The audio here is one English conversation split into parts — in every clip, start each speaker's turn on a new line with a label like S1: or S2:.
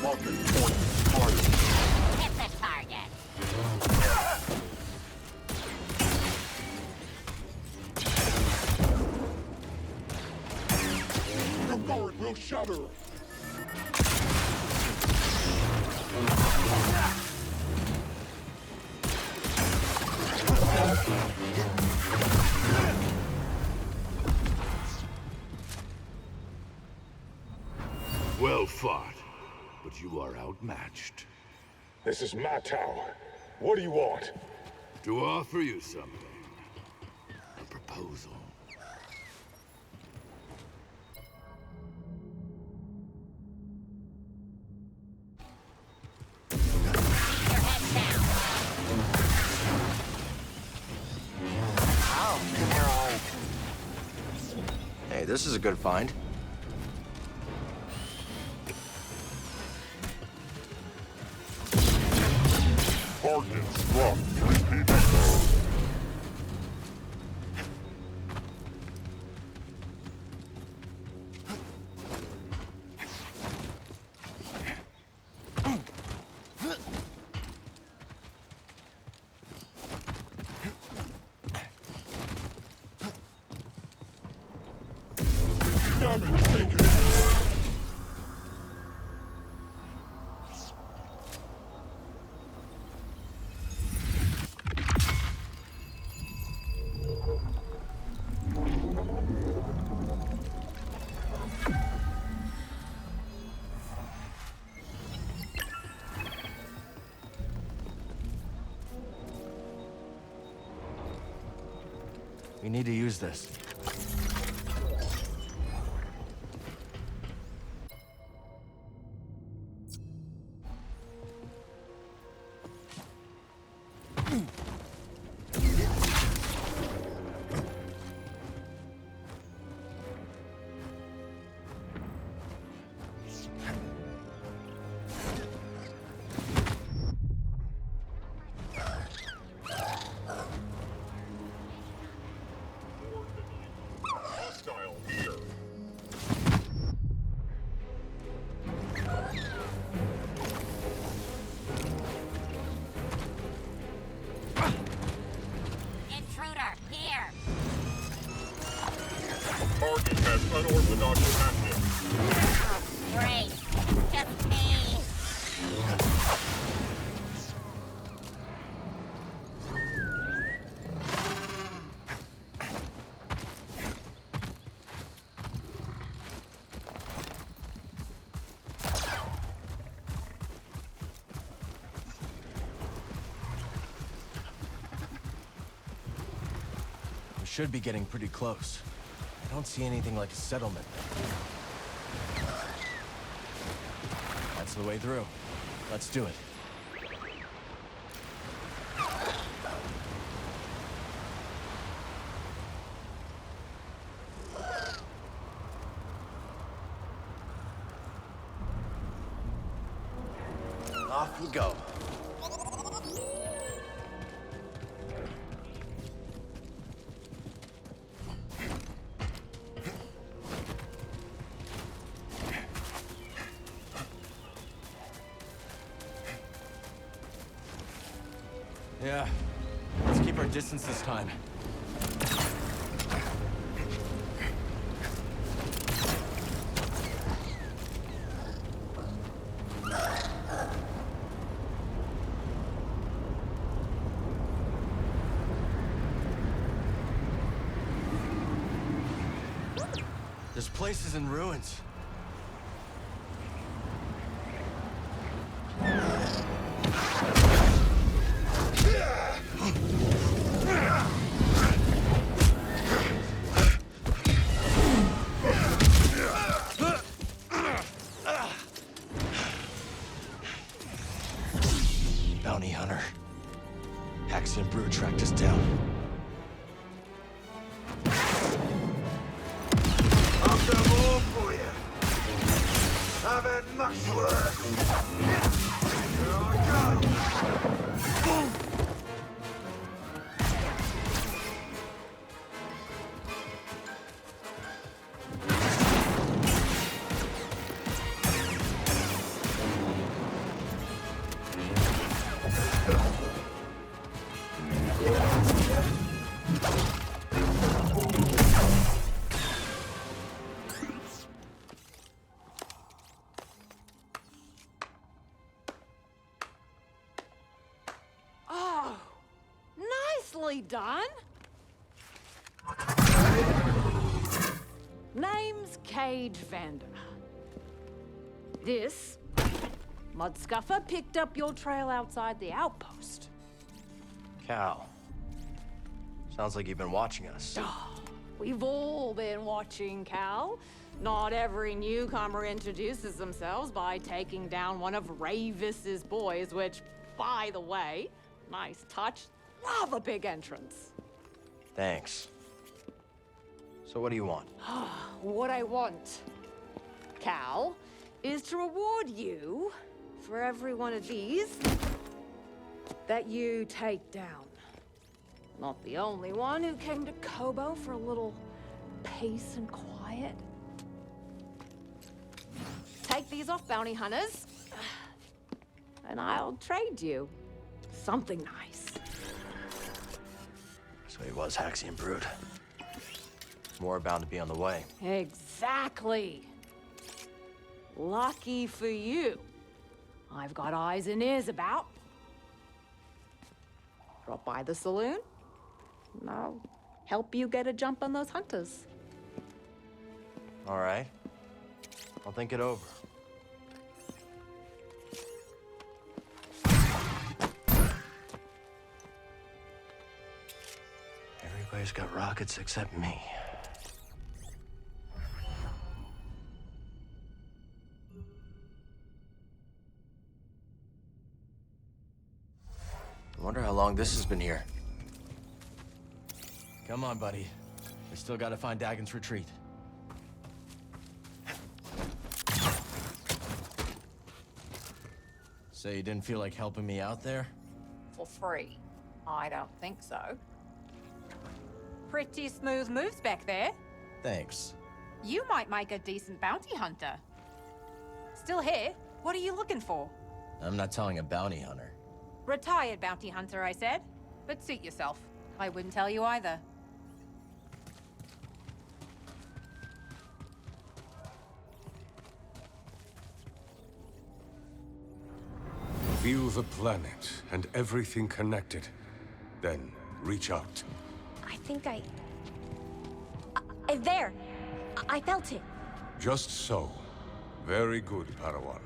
S1: Hit the target.
S2: The forward will shatter.
S3: Well fought, but you are outmatched.
S2: This is my tower. What do you want?
S3: To offer you something. A proposal.
S4: Hey, this is a good find.
S2: Target struck. Repeat. Damage taken.
S4: We need to use this.
S2: Hostile here.
S1: Intruder, here.
S2: Target has unorthodox tactics.
S1: Great. Just me.
S4: We should be getting pretty close. I don't see anything like a settlement. That's the way through. Let's do it. Off we go. Yeah. Let's keep our distance this time. This place is in ruins. Bounty hunter. Axiom Brew tracked us down.
S5: I've done more for you. I've had much work. Here I go.
S6: finally done? Name's Cage Vander. This Mudscuffer picked up your trail outside the outpost.
S4: Cal. Sounds like you've been watching us.
S6: We've all been watching, Cal. Not every newcomer introduces themselves by taking down one of Ravis's boys, which, by the way, nice touch. Love a big entrance.
S4: Thanks. So what do you want?
S6: What I want, Cal, is to reward you for every one of these that you take down. Not the only one who came to Kobo for a little peace and quiet. Take these off, bounty hunters, and I'll trade you something nice.
S4: So he was Haxian Brood. More bound to be on the way.
S6: Exactly. Lucky for you, I've got eyes and ears about. Drop by the saloon, and I'll help you get a jump on those hunters.
S4: All right. I'll think it over. Everybody's got rockets except me. I wonder how long this has been here. Come on, buddy. We still gotta find Dagon's retreat. So you didn't feel like helping me out there?
S7: For free? I don't think so. Pretty smooth moves back there.
S4: Thanks.
S7: You might make a decent bounty hunter. Still here? What are you looking for?
S4: I'm not telling a bounty hunter.
S7: Retired bounty hunter, I said. But suit yourself. I wouldn't tell you either.
S2: Feel the planet and everything connected. Then reach out.
S8: I think there! I felt it.
S2: Just so. Very good, Padawan.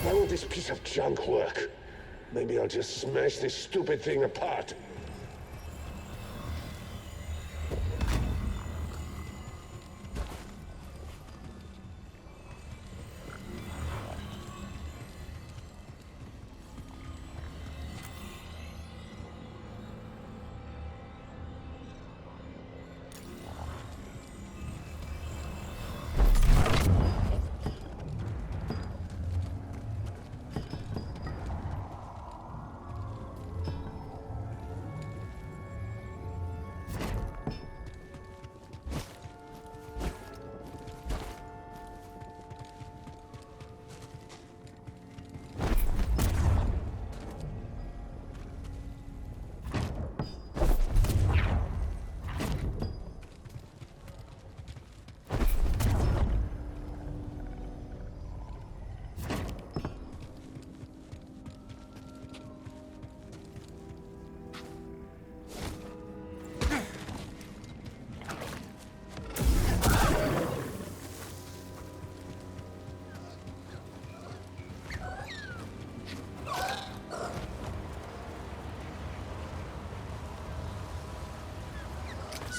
S2: Why will this piece of junk work? Maybe I'll just smash this stupid thing apart.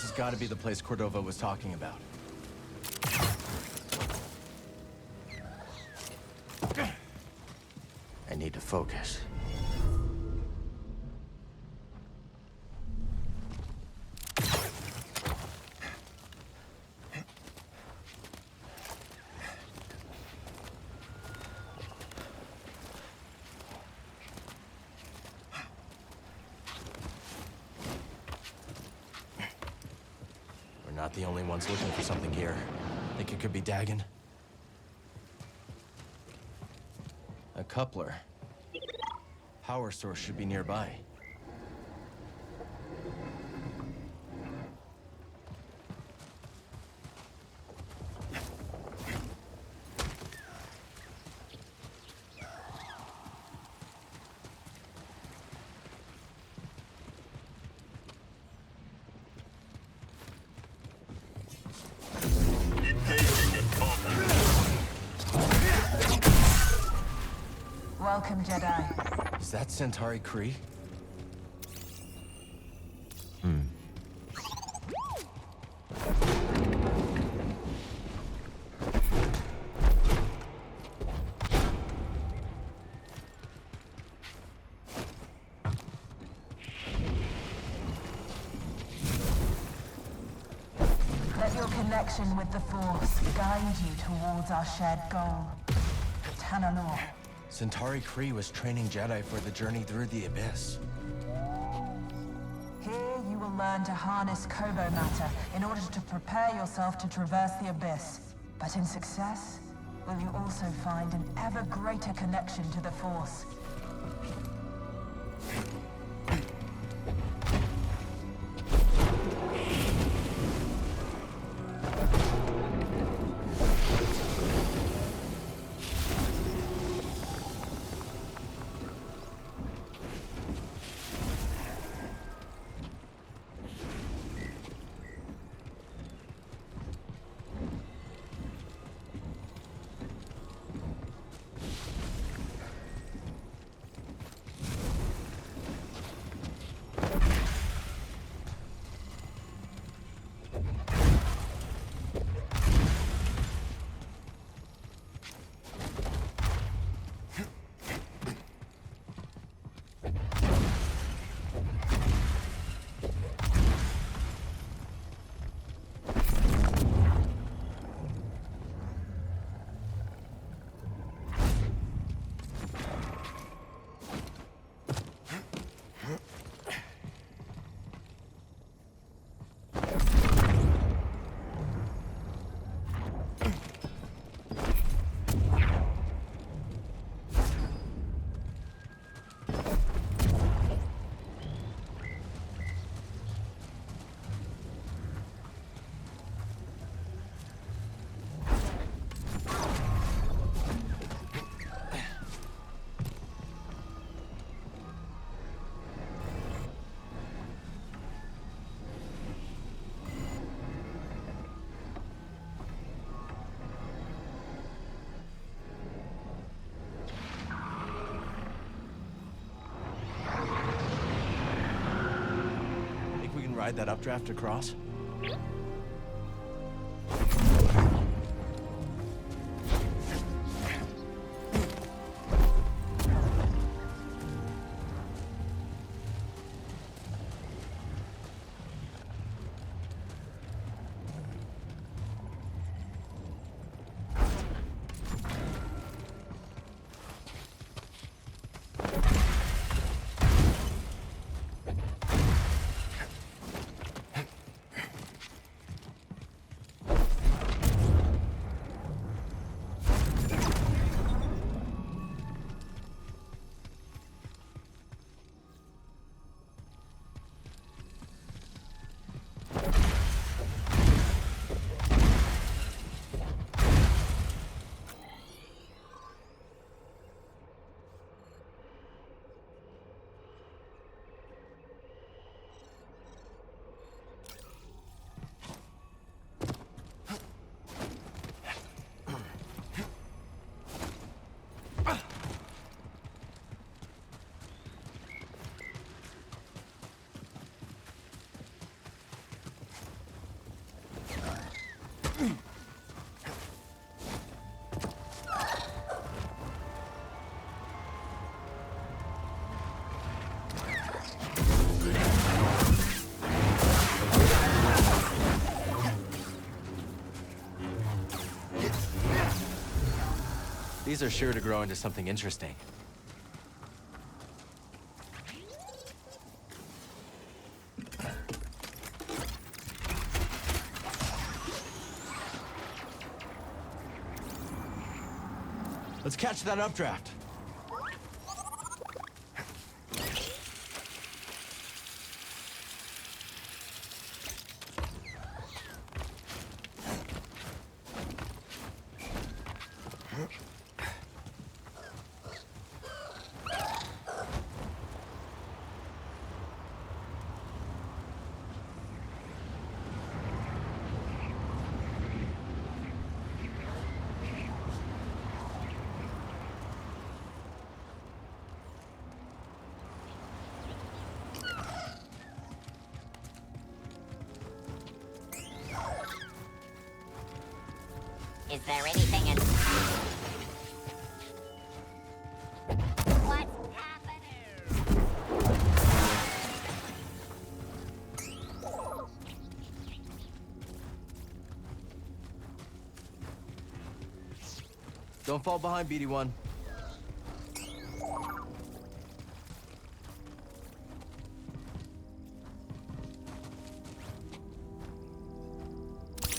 S4: This has got to be the place Cordova was talking about. I need to focus. We're not the only ones looking for something here. Think it could be Dagon? A coupler. Power source should be nearby.
S9: Welcome, Jedi.
S4: Is that Centauri Kree?
S9: Let your connection with the Force guide you towards our shared goal. Tanalor.
S4: Centauri Kree was training Jedi for the journey through the Abyss.
S9: Here you will learn to harness Kobo matter in order to prepare yourself to traverse the Abyss. But in success, will you also find an ever greater connection to the Force?
S4: Ride that updraft across? These are sure to grow into something interesting. Let's catch that updraft.
S1: Is there anything in... What's happening?
S4: Don't fall behind, BD1.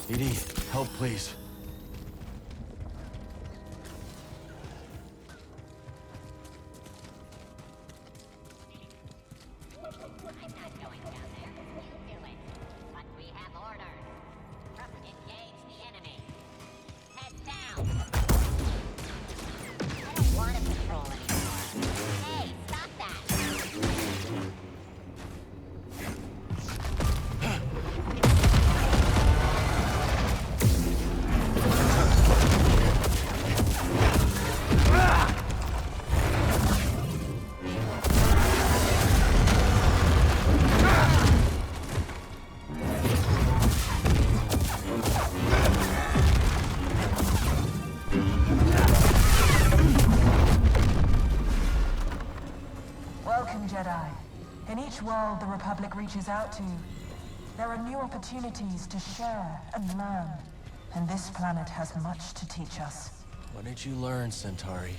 S4: BD, help please.
S1: I'm not going down there. You do it. But we have orders. Engage the enemy. Head down. I don't want to patrol anymore. Hey, stop that.
S9: Welcome, Jedi. In each world the Republic reaches out to, there are new opportunities to share and learn. And this planet has much to teach us.
S4: What did you learn, Centauri?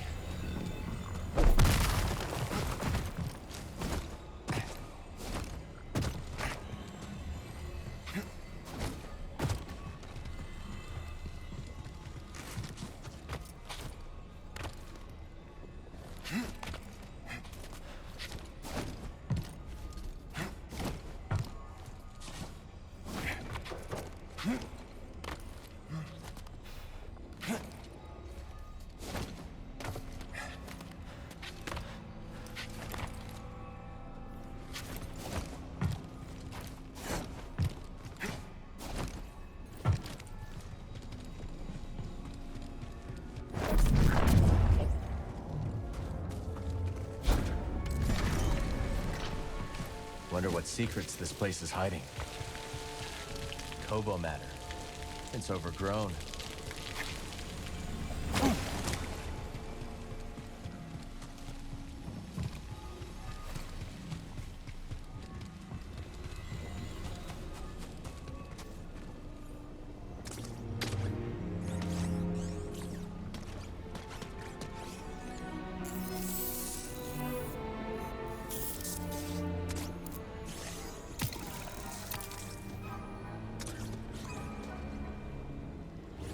S4: Wonder what secrets this place is hiding. Kobo matter. It's overgrown.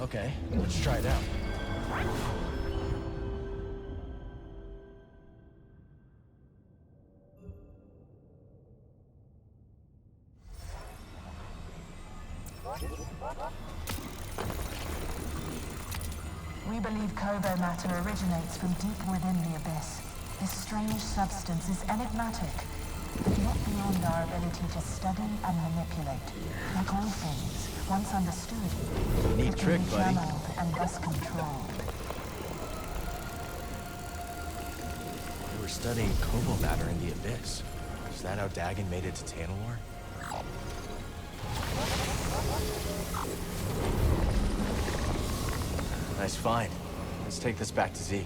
S4: Okay, let's try it out.
S9: We believe Kobo matter originates from deep within the Abyss. This strange substance is enigmatic, but not beyond our ability to study and manipulate. Like all things, once understood,
S4: Neat
S9: it can
S4: trick,
S9: be
S4: buddy.
S9: channeled and thus controlled.
S4: We were studying Kobo matter in the Abyss. Is that how Dagon made it to Tanalorr? Nice find. Let's take this back to Z.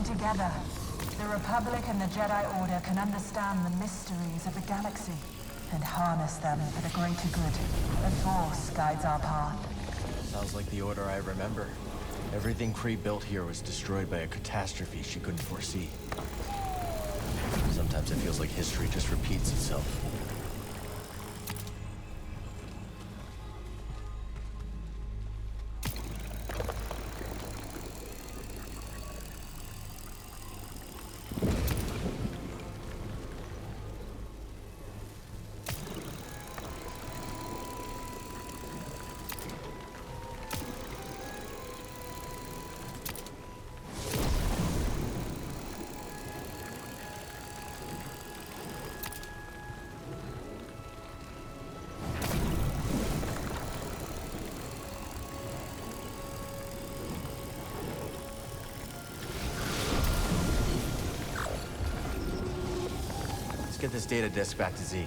S9: together, the Republic and the Jedi Order can understand the mysteries of the galaxy and harness them for the greater good. The Force guides our path.
S4: Sounds like the Order I remember. Everything Kree built here was destroyed by a catastrophe she couldn't foresee. Sometimes it feels like history just repeats itself. Let's get this data disk back to Z.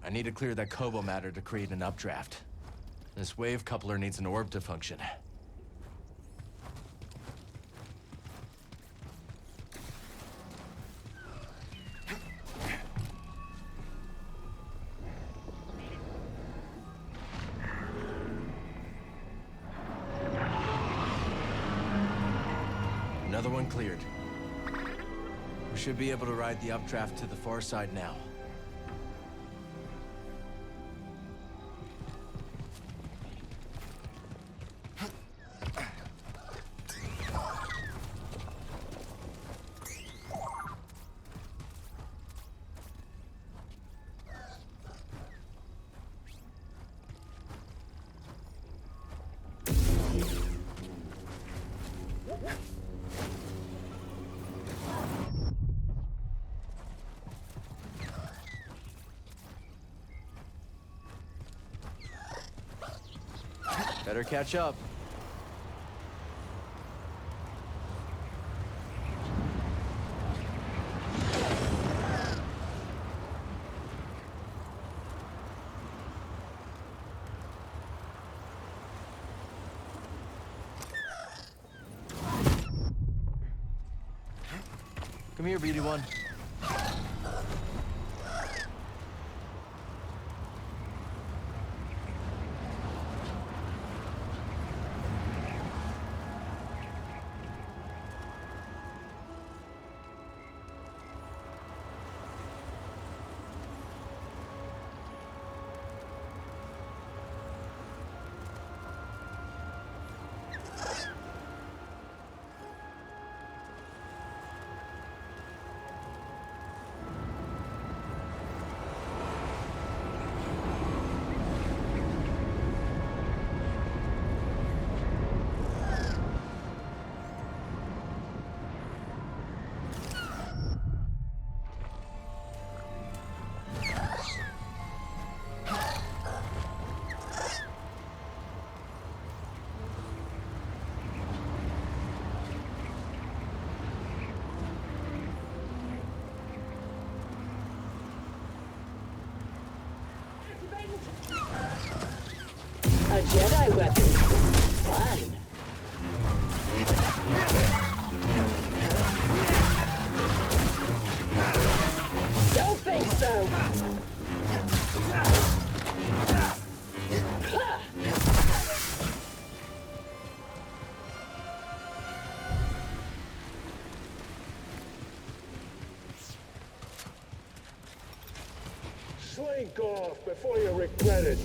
S4: I need to clear that Kobo matter to create an updraft. This wave coupler needs an orb to function. Another one cleared. We should be able to ride the updraft to the far side now. Better catch up. Come here, beauty one.
S10: A Jedi weapon. Fun. Don't think so.
S2: Fuck off before you regret it.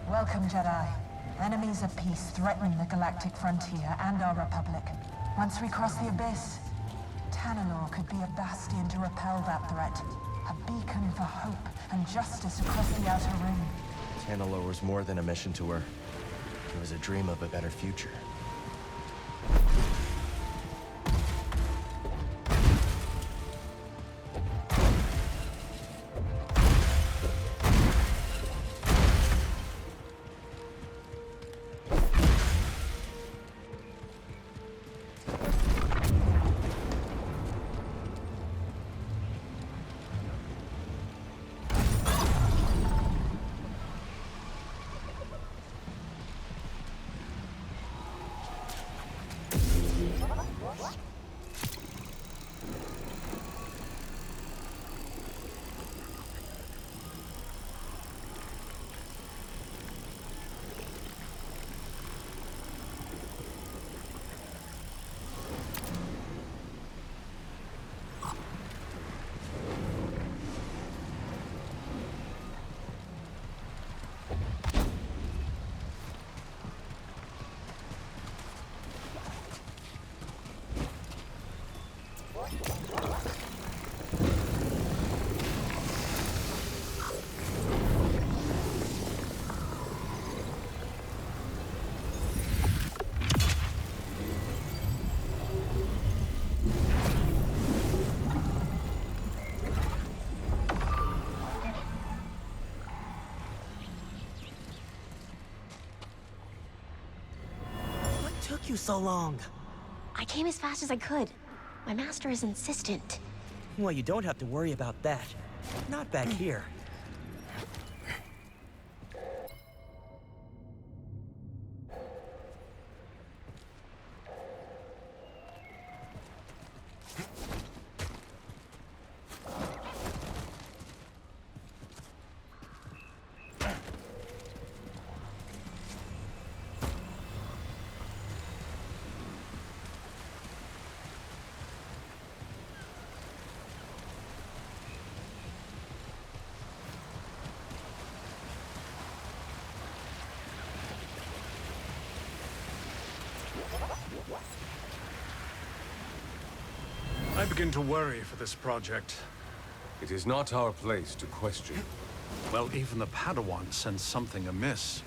S9: Welcome, Jedi. Enemies of peace threaten the galactic frontier and our Republic. Once we cross the Abyss, Tanalorr could be a bastion to repel that threat. A beacon for hope and justice across the Outer Rim.
S4: Tanalorr was more than a mission to her. It was a dream of a better future.
S8: Took you so long? I came as fast as I could. My master is insistent.
S11: Well, you don't have to worry about that. Not back here.
S12: I begin to worry for this project.
S3: It is not our place to question.
S12: Well, even the Padawan sense something amiss.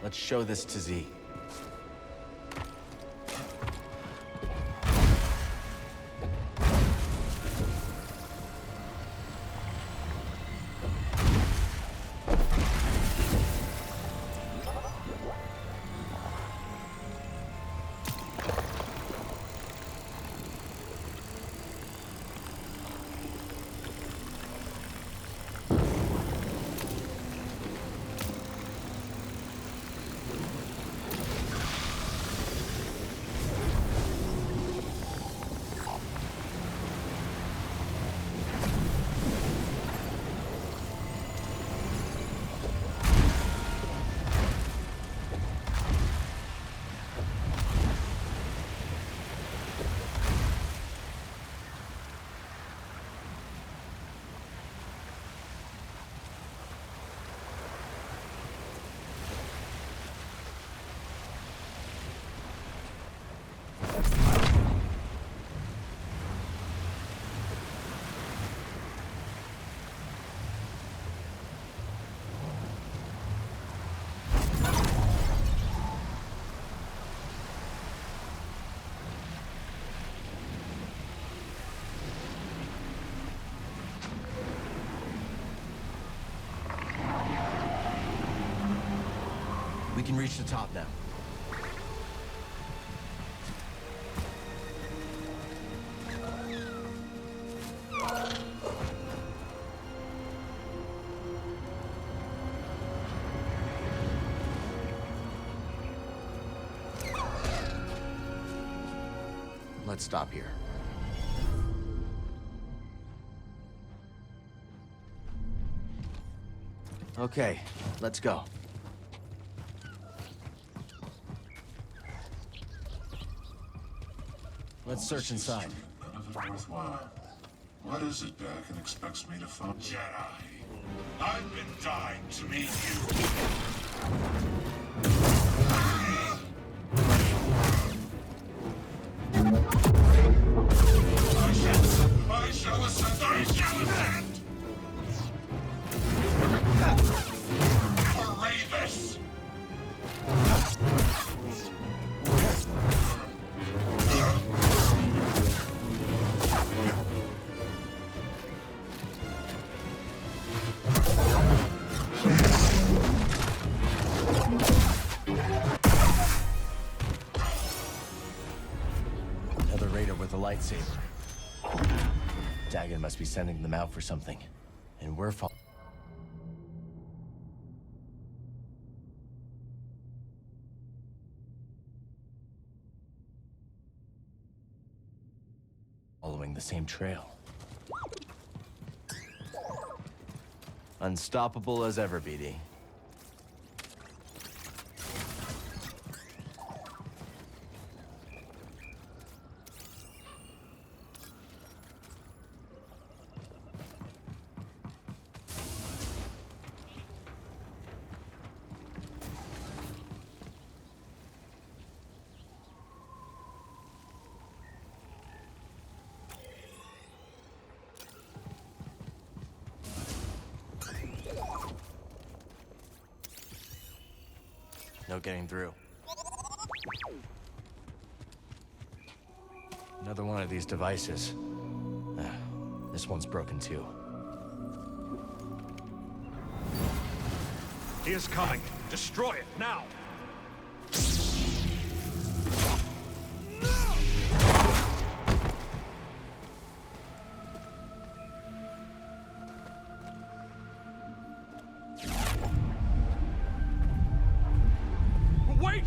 S4: Let's show this to Z. can reach the top now. Let's stop here. Okay, let's go. Let's search inside.
S13: None of it worthwhile. What is it Dagan expects me to find? Jedi. I've been dying to meet I shall ascend! I shall ascend! Hooray this!
S4: Another raider with a lightsaber. Dagan must be sending them out for something. And we're following the same trail. Unstoppable as ever, BD. No getting through. Another one of these devices. This one's broken too.
S12: He is coming. Destroy it now. Wait!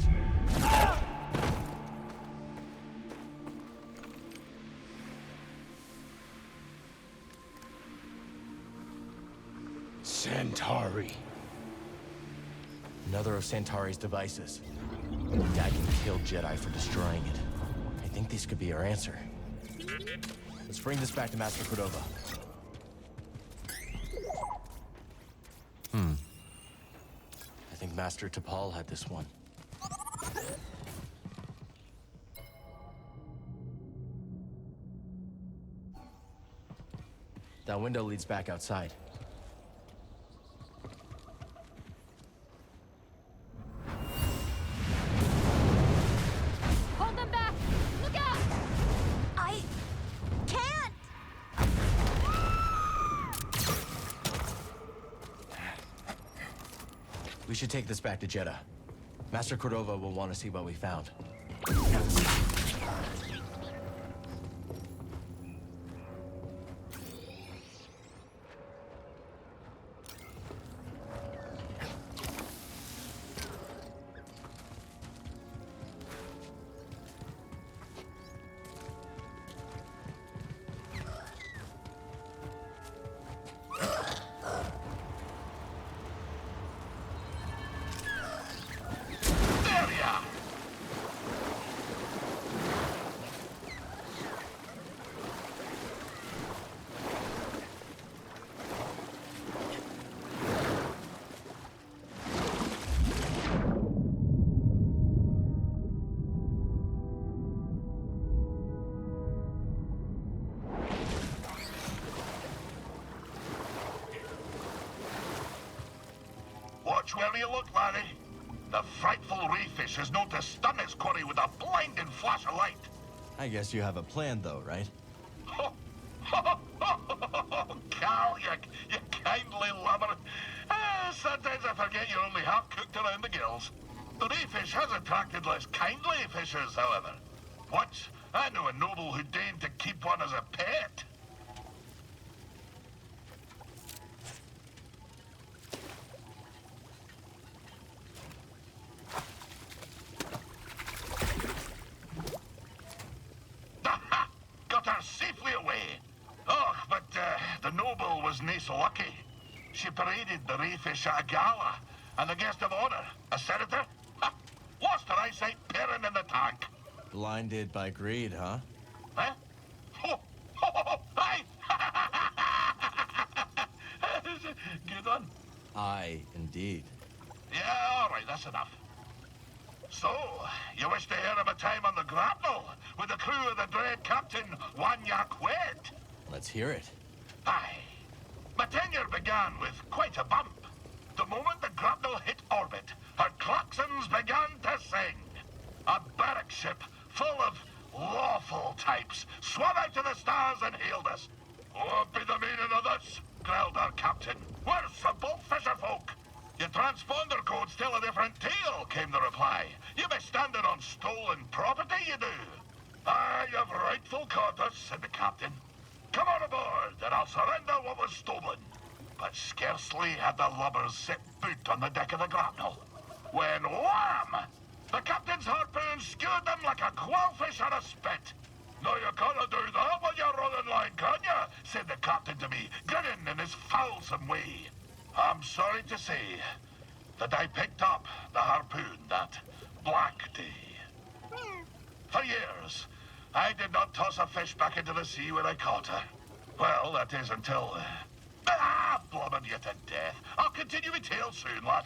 S2: Centauri.
S4: Another of Centauri's devices. Dagan killed Jedi for destroying it. I think these could be our answer. Let's bring this back to Master Cordova. I think Master T'Pol had this one. That window leads back outside.
S6: Hold them back! Look out!
S8: I can't!
S4: We should take this back to Jeddah. Master Cordova will want to see what we found.
S13: Watch where you look, laddie. The frightful Reefish is known to stun his quarry with a blinding flash of light.
S4: I guess you have a plan, though, right?
S13: Cal, you kindly lover. Sometimes I forget you're only half cooked around the gills. The rayfish has attracted less kindly fishers, however. Once, I knew a noble who deigned to keep one as a pet. Got her safely away. Oh, but the noble was nae so lucky. She paraded the rayfish at a gala, and the guest of honor, a senator, lost her eyesight pairing in the tank.
S4: Blinded by greed, huh?
S13: Huh? Aye! Good one.
S4: Aye, indeed.
S13: Yeah, all right, that's enough. So, you wish to hear of a time on the grapnel with the crew of the dread Captain Wanya Quet?
S4: Let's hear it.
S13: Aye. My tenure began with quite a bump. The moment the grapnel hit orbit, her klaxons began to sing. A barrack ship full of lawful types swam out to the stars and hailed us. What be the meaning of this? Growled our captain. We're simple fisherfolk. Your transponder codes tell a different tale, came the reply. You be standing on stolen property, you do. Ah, you've rightful caught us, said the captain. Come on aboard, and I'll surrender what was stolen. But scarcely had the lubbers set boot on the deck of the grapnel, when wham! The captain's harpoon skewered them like a quailfish on a spit. No, you can't do that when you're running line, can you? Said the captain to me, grinning in his foulsome way. I'm sorry to say that I picked up the harpoon that black day. For years, I did not toss a fish back into the sea when I caught her. Well, that is until... blubbered you to death. I'll continue my tale soon, lad.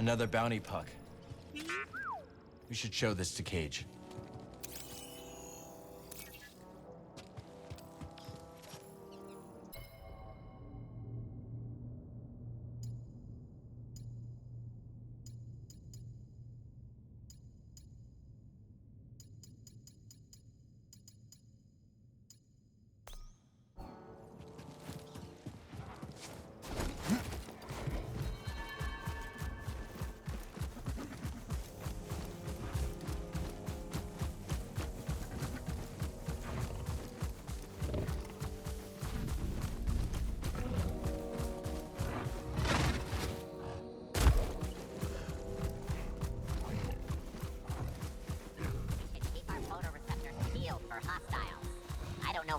S4: Another bounty puck. We should show this to Cage.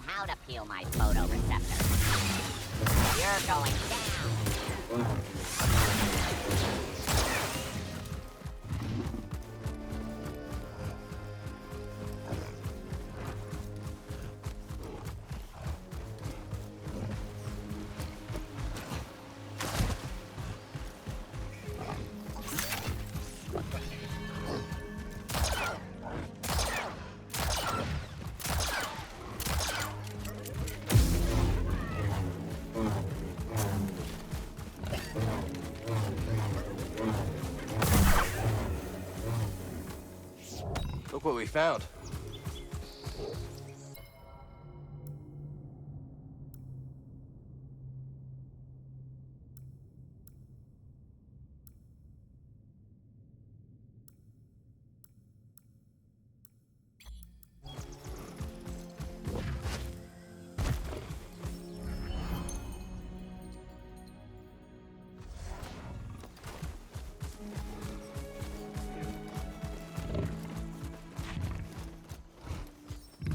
S1: How to peel my photoreceptor. You're going down.
S4: Look what we found.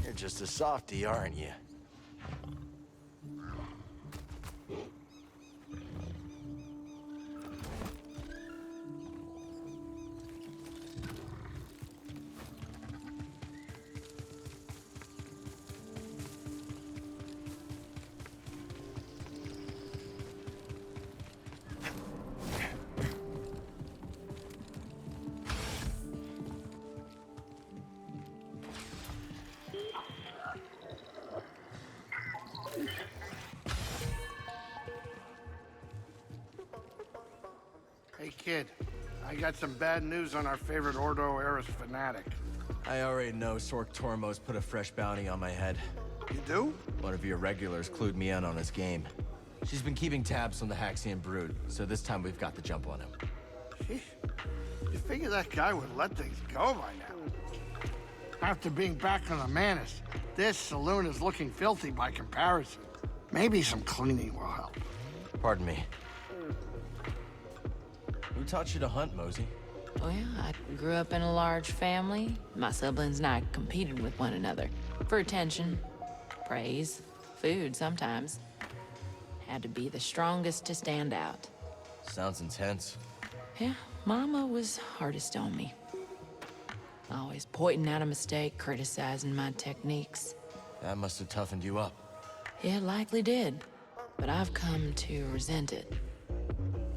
S4: You're just a softie, aren't you?
S14: Hey, kid. I got some bad news on our favorite Ordo Eris fanatic.
S4: I already know Sork Tormos put a fresh bounty on my head.
S14: You do?
S4: One of your regulars clued me in on his game. She's been keeping tabs on the Haxian brood, so this time we've got the jump on him.
S14: Sheesh. You figure that guy would let things go by now. After being back on the Manus, this saloon is looking filthy by comparison. Maybe some cleaning will help.
S4: Pardon me. Who taught you to hunt, Mosey?
S15: Oh yeah, I grew up in a large family. My siblings and I competed with one another. For attention, praise, food sometimes. Had to be the strongest to stand out.
S4: Sounds intense.
S15: Yeah, Mama was hardest on me. Always pointing out a mistake, criticizing my techniques.
S4: That must have toughened you up.
S15: Yeah, it likely did. But I've come to resent it.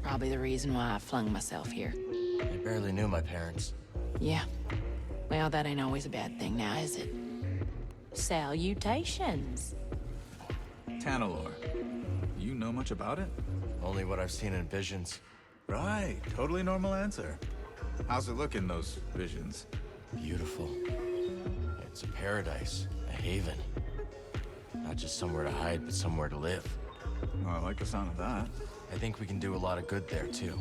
S15: Probably the reason why I flung myself here.
S4: I barely knew my parents.
S15: Yeah. Well, that ain't always a bad thing now, is it? Salutations.
S16: Tanalor. You know much about it?
S4: Only what I've seen in visions.
S16: Right. Totally normal answer. How's it look in those visions?
S4: Beautiful. It's a paradise. A haven. Not just somewhere to hide, but somewhere to live.
S16: Well, I like the sound of that.
S4: I think we can do a lot of good there, too.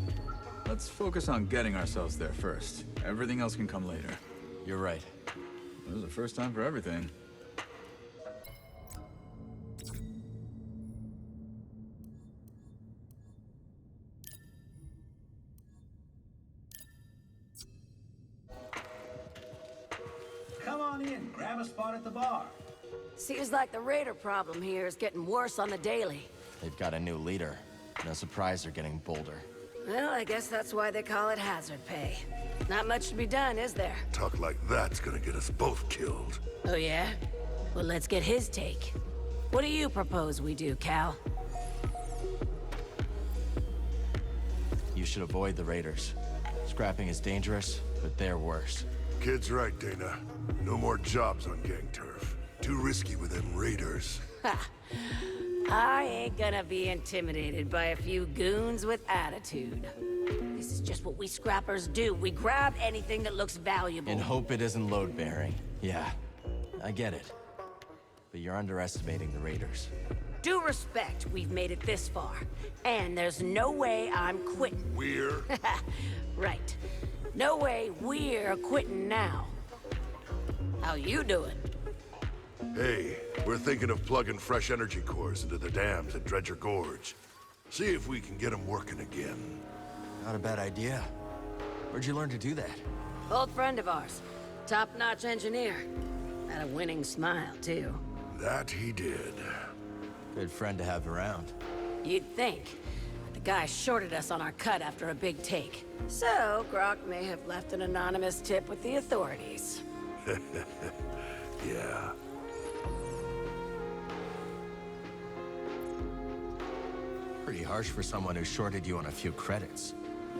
S16: Let's focus on getting ourselves there first. Everything else can come later.
S4: You're right.
S16: There's a first time for everything.
S17: Come on in, grab a spot at the bar.
S10: Seems like the raider problem here is getting worse on the daily.
S4: They've got a new leader. No surprise they're getting bolder.
S10: Well, I guess that's why they call it hazard pay. Not much to be done, is there?
S5: Talk like that's gonna get us both killed.
S10: Oh, yeah? Well, let's get his take. What do you propose we do, Cal?
S4: You should avoid the raiders. Scrapping is dangerous, but they're worse.
S5: Kid's right, Dana. No more jobs on gang turf. Too risky with them raiders.
S10: Ha! I ain't gonna be intimidated by a few goons with attitude. This is just what we scrappers do. We grab anything that looks valuable.
S4: And hope it isn't load-bearing. Yeah, I get it. But you're underestimating the raiders.
S10: Due respect, we've made it this far. And there's no way I'm quitting.
S5: We're?
S10: Right. No way we're quitting now. How you doing?
S5: Hey, we're thinking of plugging fresh energy cores into the dams at Dredger Gorge. See if we can get them working again.
S4: Not a bad idea. Where'd you learn to do that?
S10: Old friend of ours. Top-notch engineer. Had a winning smile, too.
S5: That he did.
S4: Good friend to have around.
S10: You'd think. But the guy shorted us on our cut after a big take. So, Grok may have left an anonymous tip with the authorities.
S5: Yeah.
S4: Pretty harsh for someone who shorted you on a few credits.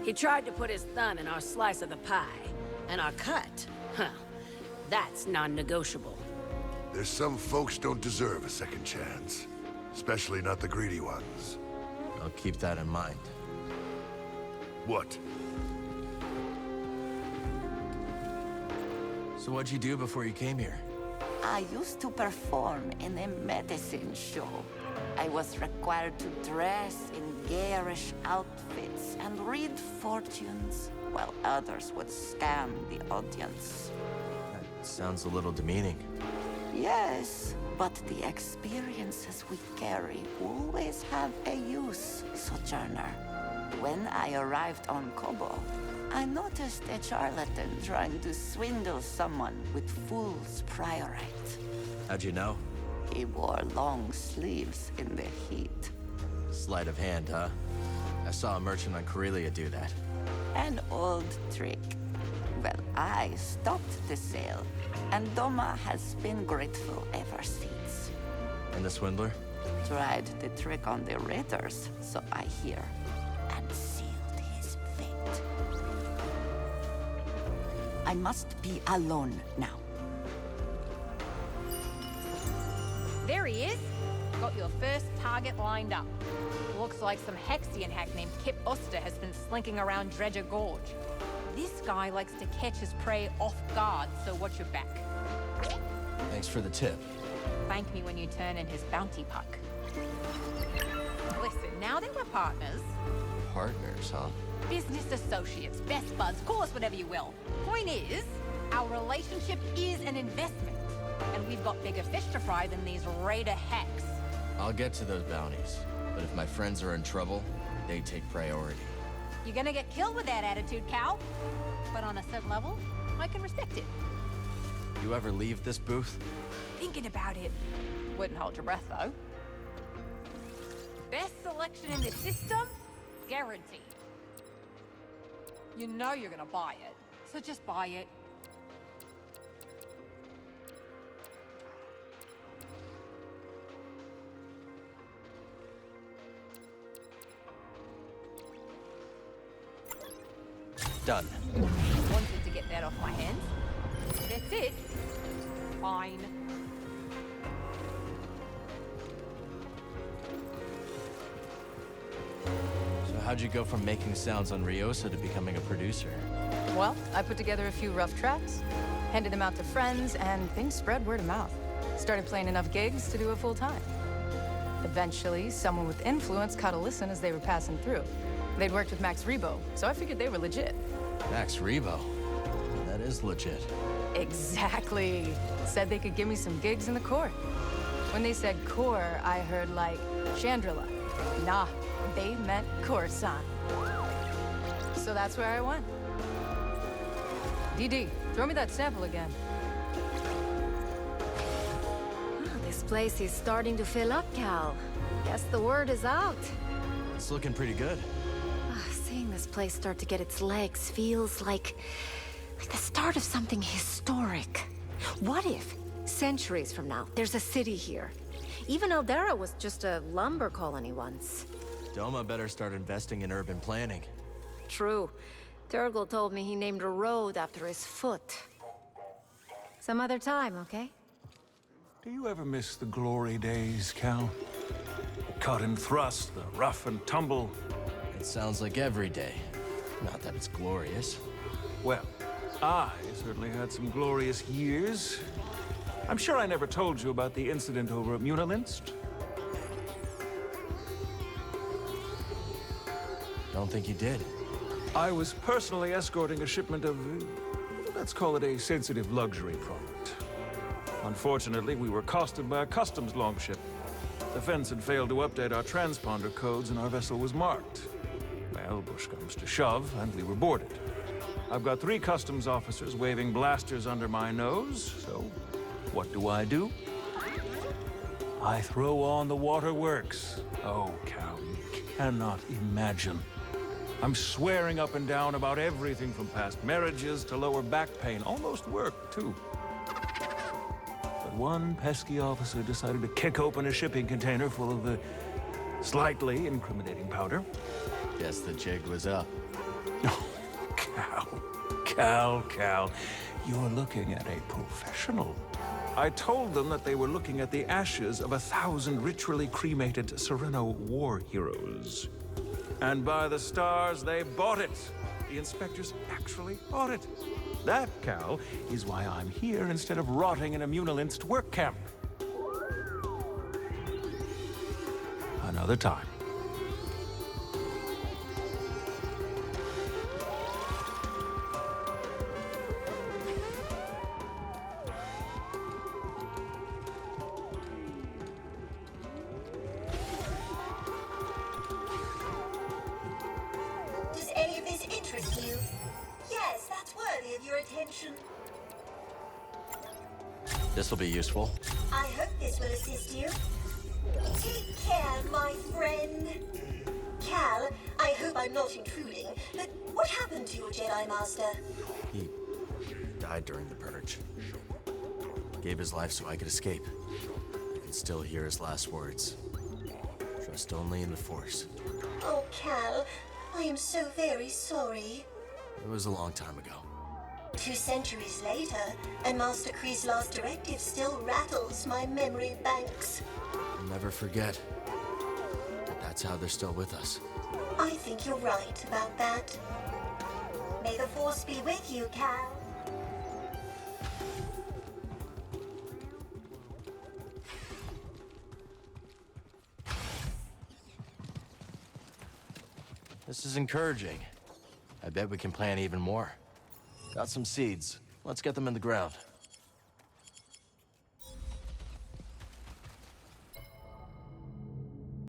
S10: He tried to put his thumb in our slice of the pie. And our cut, huh, that's non-negotiable.
S5: There's some folks don't deserve a second chance. Especially not the greedy ones.
S4: I'll keep that in mind.
S5: What?
S4: So what'd you do before you came here?
S18: I used to perform in a medicine show. I was required to dress in garish outfits and read fortunes, while others would scam the audience.
S4: That sounds a little demeaning.
S18: Yes, but the experiences we carry always have a use, Sojourner. When I arrived on Kobo, I noticed a charlatan trying to swindle someone with fool's priorite.
S4: How'd you know?
S18: He wore long sleeves in the heat.
S4: Sleight of hand, huh? I saw a merchant on Corellia do that.
S18: An old trick. Well, I stopped the sale, and Doma has been grateful ever since.
S4: And the swindler?
S18: Tried the trick on the raiders, so I hear, and sealed his fate. I must be alone now.
S7: There he is. Got your first target lined up. Looks like some Hexian hack named Kip Oster has been slinking around Dredger Gorge. This guy likes to catch his prey off guard, so watch your back.
S4: Thanks for the tip.
S7: Thank me when you turn in his bounty puck. Listen, now that we're partners...
S4: Partners, huh?
S7: Business associates, best buds, call us whatever you will. Point is, our relationship is an investment. And we've got bigger fish to fry than these raider hacks.
S4: I'll get to those bounties. But if my friends are in trouble, they take priority.
S7: You're gonna get killed with that attitude, Cal. But on a certain level, I can respect it.
S4: You ever leave this booth?
S7: Thinking about it. Wouldn't hold your breath, though. Best selection in the system? Guaranteed. You know you're gonna buy it, so just buy it.
S4: Done.
S7: Wanted to get that off my hands. That's it. Fine.
S4: So how'd you go from making sounds on Ryosa to becoming a producer?
S19: Well, I put together a few rough tracks, handed them out to friends, and things spread word of mouth. Started playing enough gigs to do it full time. Eventually, someone with influence caught a listen as they were passing through. They'd worked with Max Rebo, so I figured they were legit.
S4: Max Rebo? That is legit.
S19: Exactly. Said they could give me some gigs in the core. When they said core, I heard like Chandrila. Nah, they meant Coruscant. So that's where I went. DD, throw me that sample again.
S6: This place is starting to fill up, Cal. Guess the word is out.
S4: It's looking pretty good.
S8: Seeing this place start to get its legs feels like the start of something historic. What if, centuries from now, there's a city here? Even Eldera was just a lumber colony once.
S4: Doma better start investing in urban planning.
S6: True.
S8: Turgle told me he named a road after his foot. Some other time, okay?
S12: Do you ever miss the glory days, Cal? The cut and thrust, the rough and tumble.
S4: It sounds like every day. Not that it's glorious.
S12: Well, I certainly had some glorious years. I'm sure I never told you about the incident over at Munilinst.
S4: Don't think you did.
S12: I was personally escorting a shipment of, let's call it a sensitive luxury product. Unfortunately, we were accosted by a customs longship. The fence had failed to update our transponder codes and our vessel was marked. Well, push comes to shove, and we were boarded. I've got 3 customs officers waving blasters under my nose, so what do? I throw on the waterworks. Oh, Cal, you cannot imagine. I'm swearing up and down about everything from past marriages to lower back pain. Almost work, too. But one pesky officer decided to kick open a shipping container full of the slightly incriminating powder.
S4: Guess the jig was up.
S12: Cal, you're looking at a professional. I told them that they were looking at the ashes of 1,000 ritually cremated Sereno war heroes. And by the stars, they bought it. The inspectors actually bought it. That, Cal, is why I'm here instead of rotting in a Munilinst work camp. Another time.
S20: Does any of this interest you? Yes, that's worthy of your attention.
S4: This'll be useful.
S20: I hope this will assist you. Take care, my friend. Cal, I hope I'm not intruding, but what happened to your Jedi Master?
S4: He died during the purge. Gave his life so I could escape. I can still hear his last words. Trust only in the Force.
S20: Oh, Cal, I am so very sorry.
S4: It was a long time ago.
S20: 2 centuries later, and Master Kree's last directive still rattles my memory banks.
S4: I'll never forget. But that's how they're still with us.
S20: I think you're right about that. May the Force be with you, Cal.
S4: This is encouraging. I bet we can plan even more. Got some seeds. Let's get them in the ground.